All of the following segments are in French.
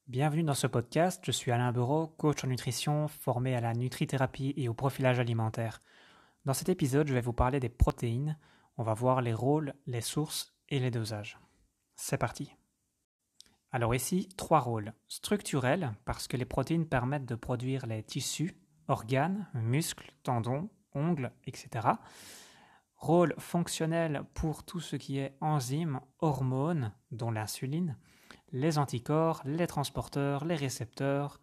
Bienvenue dans ce podcast, je suis Alain Bureau, coach en nutrition, formé à la nutrithérapie et au profilage alimentaire. Dans cet épisode, je vais vous parler des protéines. On va voir les rôles, les sources et les dosages. C'est parti. Alors ici, 3 rôles. Structurels, parce que les protéines permettent de produire les tissus, organes, muscles, tendons, ongles, etc. Rôle fonctionnel pour tout ce qui est enzymes, hormones, dont l'insuline, les anticorps, les transporteurs, les récepteurs,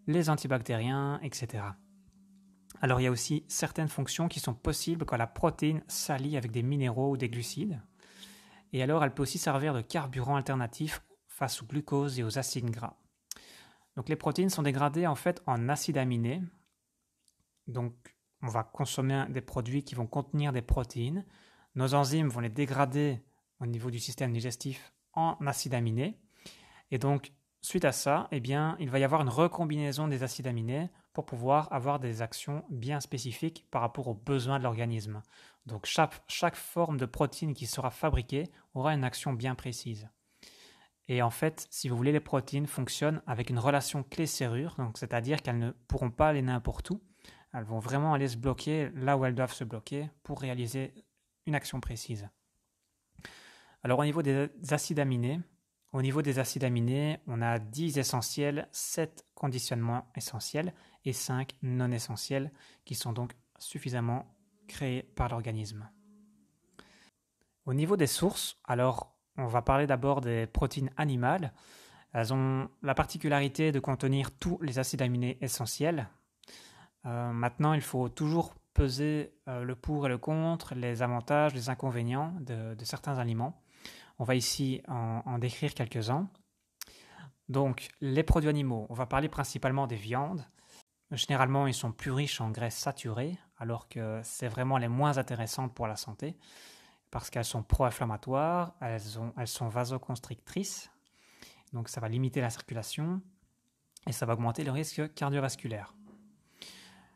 les antibactériens, etc. Alors il y a aussi certaines fonctions qui sont possibles quand la protéine s'allie avec des minéraux ou des glucides. Et alors elle peut aussi servir de carburant alternatif face au glucose et aux acides gras. Donc les protéines sont dégradées en fait en acides aminés. Donc on va consommer des produits qui vont contenir des protéines. Nos enzymes vont les dégrader au niveau du système digestif en acides aminés. Et donc, suite à ça, il va y avoir une recombinaison des acides aminés pour pouvoir avoir des actions bien spécifiques par rapport aux besoins de l'organisme. Donc, chaque forme de protéine qui sera fabriquée aura une action bien précise. Et en fait, si vous voulez, les protéines fonctionnent avec une relation clé-serrure, c'est-à-dire qu'elles ne pourront pas aller n'importe où. Elles vont vraiment aller se bloquer là où elles doivent se bloquer pour réaliser une action précise. Alors, au niveau des acides aminés, on a 10 essentiels, 7 conditionnements essentiels et 5 non essentiels qui sont donc suffisamment créés par l'organisme. Au niveau des sources, alors on va parler d'abord des protéines animales. Elles ont la particularité de contenir tous les acides aminés essentiels. Maintenant, il faut toujours peser le pour et le contre, les avantages, les inconvénients de certains aliments. On va ici en décrire quelques-uns. Donc, les produits animaux, on va parler principalement des viandes. Généralement, ils sont plus riches en graisses saturées, alors que c'est vraiment les moins intéressantes pour la santé, parce qu'elles sont pro-inflammatoires, elles sont vasoconstrictrices, donc ça va limiter la circulation, et ça va augmenter le risque cardiovasculaire.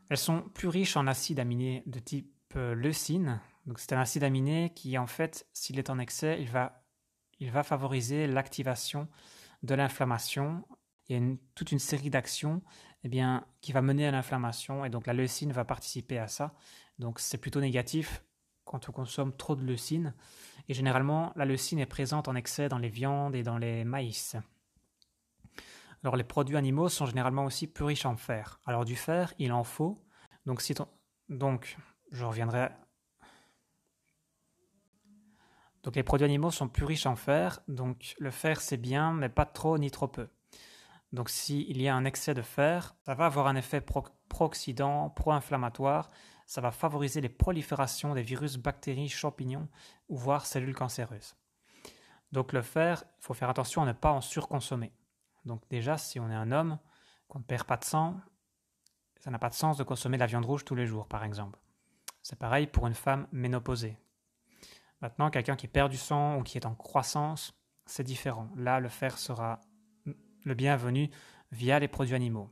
Elles sont plus riches en acides aminés de type leucine, donc c'est un acide aminé qui, en fait, s'il est en excès, il va favoriser l'activation de l'inflammation. Il y a toute une série d'actions qui va mener à l'inflammation et donc la leucine va participer à ça. Donc c'est plutôt négatif quand on consomme trop de leucine. Et généralement, la leucine est présente en excès dans les viandes et dans les maïs. Alors les produits animaux sont généralement aussi plus riches en fer. Alors du fer, il en faut. Donc je reviendrai. Donc les produits animaux sont plus riches en fer, donc le fer c'est bien, mais pas trop ni trop peu. Donc s'il y a un excès de fer, ça va avoir un effet pro-oxydant, pro-inflammatoire, ça va favoriser les proliférations des virus, bactéries, champignons ou voire cellules cancéreuses. Donc le fer, il faut faire attention à ne pas en surconsommer. Donc déjà, si on est un homme, qu'on ne perd pas de sang, ça n'a pas de sens de consommer de la viande rouge tous les jours, par exemple. C'est pareil pour une femme ménopausée. Maintenant, quelqu'un qui perd du sang ou qui est en croissance, c'est différent. Là, le fer sera le bienvenu via les produits animaux.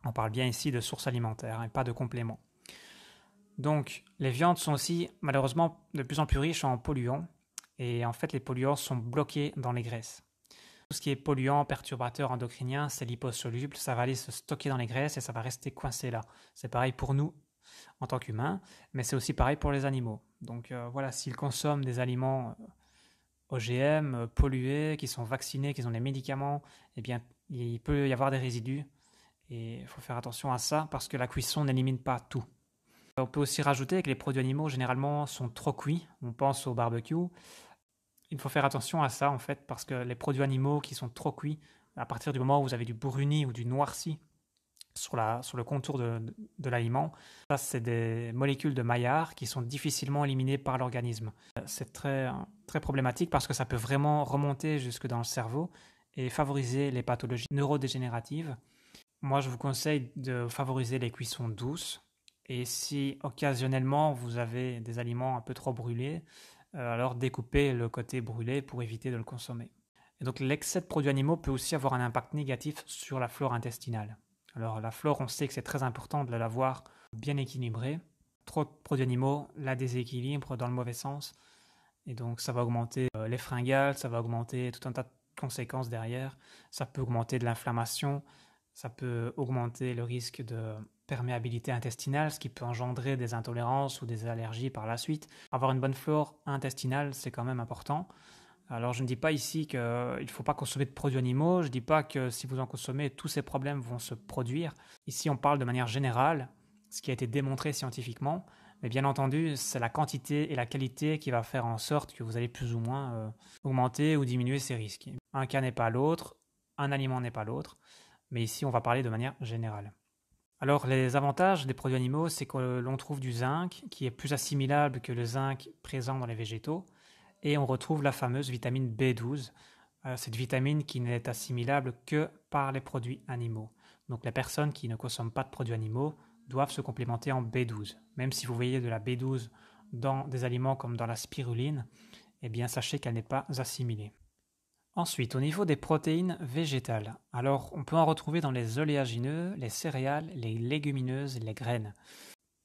On parle bien ici de sources alimentaires et pas de compléments. Donc, les viandes sont aussi malheureusement de plus en plus riches en polluants. Et en fait, les polluants sont bloqués dans les graisses. Tout ce qui est polluant, perturbateur endocrinien, c'est liposoluble. Ça va aller se stocker dans les graisses et ça va rester coincé là. C'est pareil pour nous en tant qu'humains, mais c'est aussi pareil pour les animaux. Donc voilà, s'ils consomment des aliments OGM, pollués, qui sont vaccinés, qui ont des médicaments, eh bien, il peut y avoir des résidus. Et il faut faire attention à ça parce que la cuisson n'élimine pas tout. On peut aussi rajouter que les produits animaux, généralement, sont trop cuits. On pense au barbecue. Il faut faire attention à ça, en fait, parce que les produits animaux qui sont trop cuits, à partir du moment où vous avez du bruni ou du noirci sur le contour de l'aliment, ça, c'est des molécules de Maillard qui sont difficilement éliminées par l'organisme. C'est très, très problématique parce que ça peut vraiment remonter jusque dans le cerveau et favoriser les pathologies neurodégénératives. Moi, je vous conseille de favoriser les cuissons douces. Et si occasionnellement vous avez des aliments un peu trop brûlés, alors découpez le côté brûlé pour éviter de le consommer. Et donc l'excès de produits animaux peut aussi avoir un impact négatif sur la flore intestinale. Alors la flore, on sait que c'est très important de l'avoir bien équilibrée. Trop de produits animaux la déséquilibre dans le mauvais sens. Et donc ça va augmenter les fringales, ça va augmenter tout un tas de conséquences derrière. Ça peut augmenter de l'inflammation, ça peut augmenter le risque de perméabilité intestinale, ce qui peut engendrer des intolérances ou des allergies par la suite. Avoir une bonne flore intestinale, c'est quand même important. Alors je ne dis pas ici qu'il ne faut pas consommer de produits animaux, je ne dis pas que si vous en consommez, tous ces problèmes vont se produire. Ici on parle de manière générale, ce qui a été démontré scientifiquement, mais bien entendu c'est la quantité et la qualité qui va faire en sorte que vous allez plus ou moins augmenter ou diminuer ces risques. Un cas n'est pas l'autre, un aliment n'est pas l'autre, mais ici on va parler de manière générale. Alors les avantages des produits animaux, c'est que l'on trouve du zinc qui est plus assimilable que le zinc présent dans les végétaux. Et on retrouve la fameuse vitamine B12, cette vitamine qui n'est assimilable que par les produits animaux. Donc les personnes qui ne consomment pas de produits animaux doivent se complémenter en B12. Même si vous voyez de la B12 dans des aliments comme dans la spiruline, eh bien sachez qu'elle n'est pas assimilée. Ensuite, au niveau des protéines végétales, alors on peut en retrouver dans les oléagineux, les céréales, les légumineuses et les graines.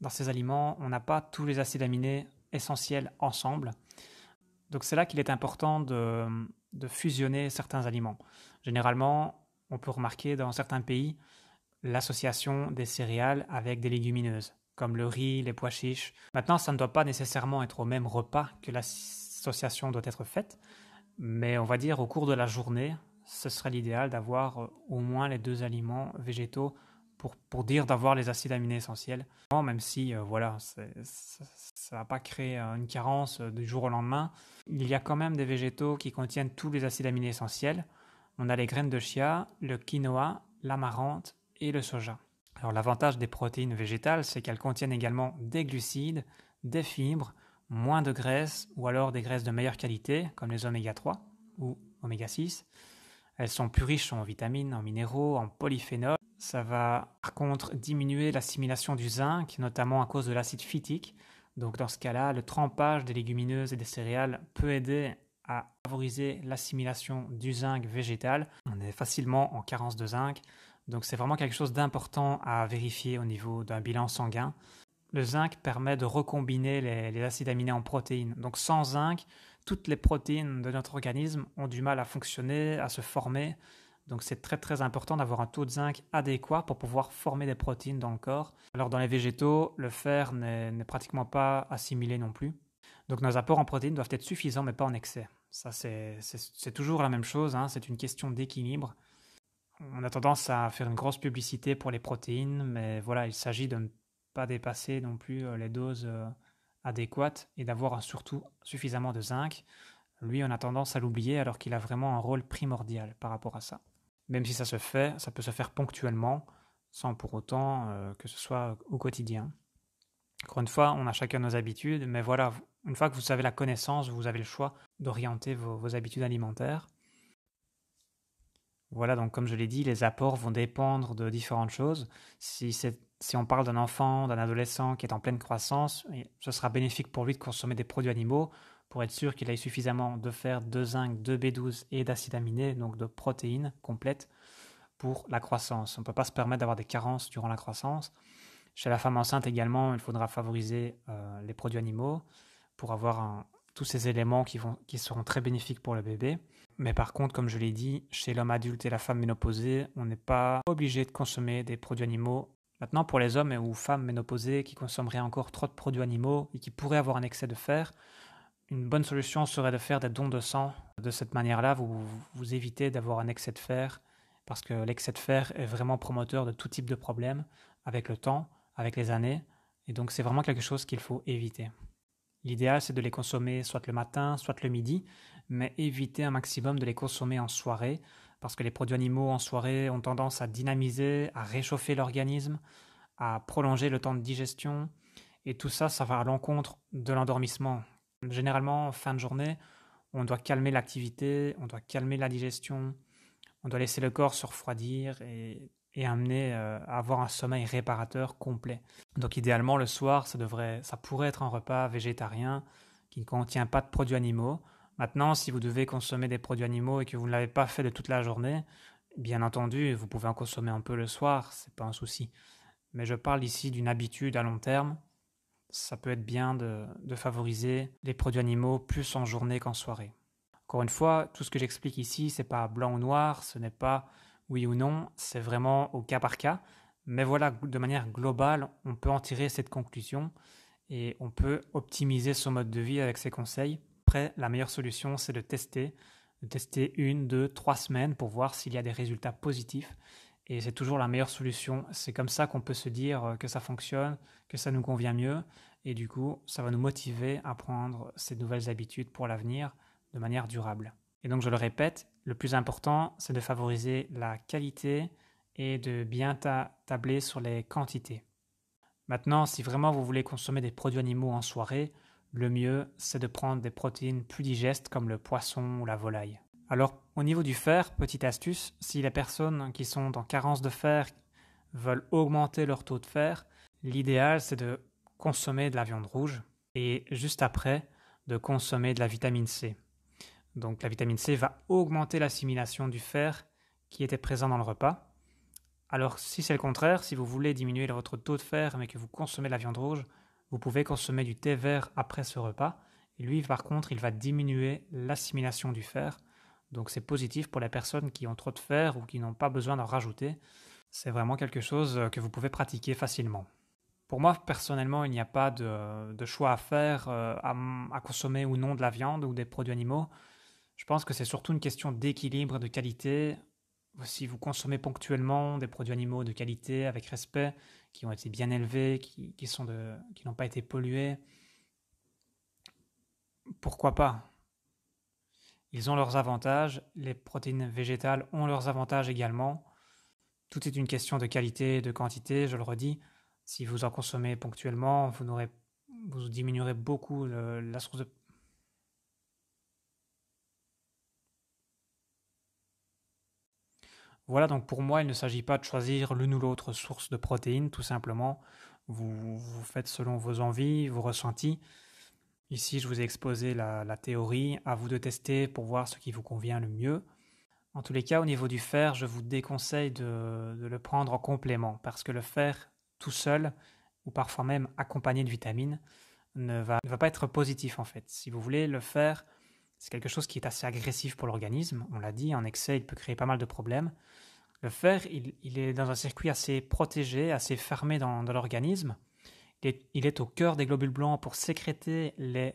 Dans ces aliments, on n'a pas tous les acides aminés essentiels ensemble. Donc c'est là qu'il est important de fusionner certains aliments. Généralement, on peut remarquer dans certains pays l'association des céréales avec des légumineuses, comme le riz, les pois chiches. Maintenant, ça ne doit pas nécessairement être au même repas que l'association doit être faite, mais on va dire au cours de la journée, ce serait l'idéal d'avoir au moins les deux aliments végétaux pour dire d'avoir les acides aminés essentiels. Même si voilà, ça ne va pas créer une carence du jour au lendemain. Il y a quand même des végétaux qui contiennent tous les acides aminés essentiels. On a les graines de chia, le quinoa, l'amarante et le soja. Alors l'avantage des protéines végétales, c'est qu'elles contiennent également des glucides, des fibres, moins de graisse ou alors des graisses de meilleure qualité comme les oméga 3 ou oméga 6. Elles sont plus riches en vitamines, en minéraux, en polyphénols. Ça va par contre diminuer l'assimilation du zinc, notamment à cause de l'acide phytique. Donc dans ce cas-là, le trempage des légumineuses et des céréales peut aider à favoriser l'assimilation du zinc végétal. On est facilement en carence de zinc, donc c'est vraiment quelque chose d'important à vérifier au niveau d'un bilan sanguin. Le zinc permet de recombiner les acides aminés en protéines. Donc sans zinc, toutes les protéines de notre organisme ont du mal à fonctionner, à se former. Donc c'est très très important d'avoir un taux de zinc adéquat pour pouvoir former des protéines dans le corps. Alors dans les végétaux, le fer n'est pratiquement pas assimilé non plus. Donc nos apports en protéines doivent être suffisants mais pas en excès. Ça c'est toujours la même chose, hein, c'est une question d'équilibre. On a tendance à faire une grosse publicité pour les protéines, mais voilà, il s'agit de ne pas dépasser non plus les doses adéquates et d'avoir surtout suffisamment de zinc. Lui, on a tendance à l'oublier alors qu'il a vraiment un rôle primordial par rapport à ça. Même si ça peut se faire ponctuellement, sans pour autant que ce soit au quotidien. Encore une fois, on a chacun nos habitudes, mais voilà, une fois que vous avez la connaissance, vous avez le choix d'orienter vos habitudes alimentaires. Voilà, donc comme je l'ai dit, les apports vont dépendre de différentes choses. Si on parle d'un enfant, d'un adolescent qui est en pleine croissance, ce sera bénéfique pour lui de consommer des produits animaux pour être sûr qu'il ait suffisamment de fer, de zinc, de B12 et d'acides aminés, donc de protéines complètes pour la croissance. On ne peut pas se permettre d'avoir des carences durant la croissance. Chez la femme enceinte également, il faudra favoriser les produits animaux pour avoir tous ces éléments qui seront très bénéfiques pour le bébé. Mais par contre, comme je l'ai dit, chez l'homme adulte et la femme ménopausée, on n'est pas obligé de consommer des produits animaux. Maintenant, pour les hommes ou femmes ménopausées qui consommeraient encore trop de produits animaux et qui pourraient avoir un excès de fer, une bonne solution serait de faire des dons de sang. De cette manière-là, vous évitez d'avoir un excès de fer, parce que l'excès de fer est vraiment promoteur de tout type de problème avec le temps, avec les années, et donc c'est vraiment quelque chose qu'il faut éviter. L'idéal, c'est de les consommer soit le matin, soit le midi, mais éviter un maximum de les consommer en soirée, parce que les produits animaux en soirée ont tendance à dynamiser, à réchauffer l'organisme, à prolonger le temps de digestion, et tout ça, ça va à l'encontre de l'endormissement. Généralement, en fin de journée, on doit calmer l'activité, on doit calmer la digestion, on doit laisser le corps se refroidir et amener à avoir un sommeil réparateur complet. Donc idéalement, le soir, ça pourrait être un repas végétarien qui ne contient pas de produits animaux. Maintenant, si vous devez consommer des produits animaux et que vous ne l'avez pas fait de toute la journée, bien entendu, vous pouvez en consommer un peu le soir, c'est pas un souci. Mais je parle ici d'une habitude à long terme. Ça peut être bien de favoriser les produits animaux plus en journée qu'en soirée. Encore une fois, tout ce que j'explique ici, c'est pas blanc ou noir, ce n'est pas oui ou non, c'est vraiment au cas par cas. Mais voilà, de manière globale, on peut en tirer cette conclusion et on peut optimiser son mode de vie avec ces conseils. Après, la meilleure solution, c'est de tester 1, 2, 3 semaines pour voir s'il y a des résultats positifs. Et c'est toujours la meilleure solution. C'est comme ça qu'on peut se dire que ça fonctionne, que ça nous convient mieux. Et du coup, ça va nous motiver à prendre ces nouvelles habitudes pour l'avenir de manière durable. Et donc, je le répète, le plus important, c'est de favoriser la qualité et de bien tabler sur les quantités. Maintenant, si vraiment vous voulez consommer des produits animaux en soirée, le mieux, c'est de prendre des protéines plus digestes comme le poisson ou la volaille. Alors, au niveau du fer, petite astuce, si les personnes qui sont en carence de fer veulent augmenter leur taux de fer, l'idéal, c'est de consommer de la viande rouge et juste après, de consommer de la vitamine C. Donc, la vitamine C va augmenter l'assimilation du fer qui était présent dans le repas. Alors, si c'est le contraire, si vous voulez diminuer votre taux de fer mais que vous consommez de la viande rouge, vous pouvez consommer du thé vert après ce repas. Et lui, par contre, il va diminuer l'assimilation du fer. Donc, c'est positif pour les personnes qui ont trop de fer ou qui n'ont pas besoin d'en rajouter. C'est vraiment quelque chose que vous pouvez pratiquer facilement. Pour moi, personnellement, il n'y a pas de choix à faire à consommer ou non de la viande ou des produits animaux. Je pense que c'est surtout une question d'équilibre et de qualité. Si vous consommez ponctuellement des produits animaux de qualité, avec respect, qui ont été bien élevés, qui n'ont pas été pollués, pourquoi pas? Ils ont leurs avantages, les protéines végétales ont leurs avantages également. Tout est une question de qualité et de quantité, je le redis. Si vous en consommez ponctuellement, vous diminuerez beaucoup la source de... Voilà, donc pour moi, il ne s'agit pas de choisir l'une ou l'autre source de protéines, tout simplement. Vous faites selon vos envies, vos ressentis. Ici, je vous ai exposé la théorie, à vous de tester pour voir ce qui vous convient le mieux. En tous les cas, au niveau du fer, je vous déconseille de le prendre en complément, parce que le fer tout seul, ou parfois même accompagné de vitamines, ne va pas être positif en fait. Si vous voulez, le fer, c'est quelque chose qui est assez agressif pour l'organisme. On l'a dit, en excès, il peut créer pas mal de problèmes. Le fer, il est dans un circuit assez protégé, assez fermé dans l'organisme. Il est au cœur des globules blancs pour sécréter les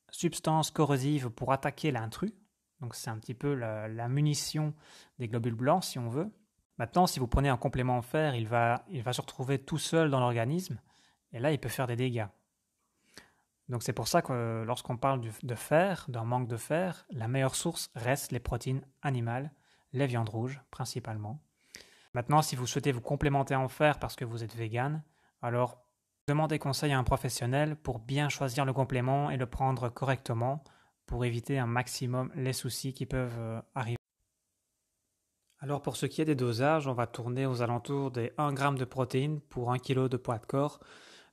substances corrosives pour attaquer l'intrus. Donc c'est un petit peu la munition des globules blancs, si on veut. Maintenant, si vous prenez un complément en fer, il va se retrouver tout seul dans l'organisme, et là, il peut faire des dégâts. Donc c'est pour ça que lorsqu'on parle de fer, d'un manque de fer, la meilleure source reste les protéines animales, les viandes rouges principalement. Maintenant, si vous souhaitez vous complémenter en fer parce que vous êtes vegan, alors demandez conseil à un professionnel pour bien choisir le complément et le prendre correctement pour éviter un maximum les soucis qui peuvent arriver. Alors pour ce qui est des dosages, on va tourner aux alentours des 1 g de protéines pour 1 kg de poids de corps,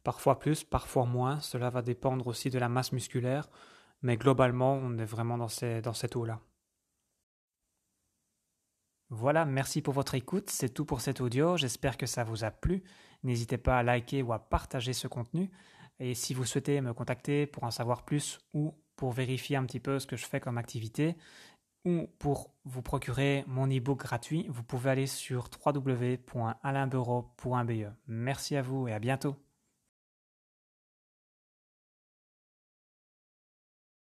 parfois plus, parfois moins, cela va dépendre aussi de la masse musculaire, mais globalement on est vraiment dans cette eau-là. Voilà, merci pour votre écoute, c'est tout pour cet audio, j'espère que ça vous a plu. N'hésitez pas à liker ou à partager ce contenu. Et si vous souhaitez me contacter pour en savoir plus ou pour vérifier un petit peu ce que je fais comme activité, ou pour vous procurer mon e-book gratuit, vous pouvez aller sur www.alainbureau.be. Merci à vous et à bientôt.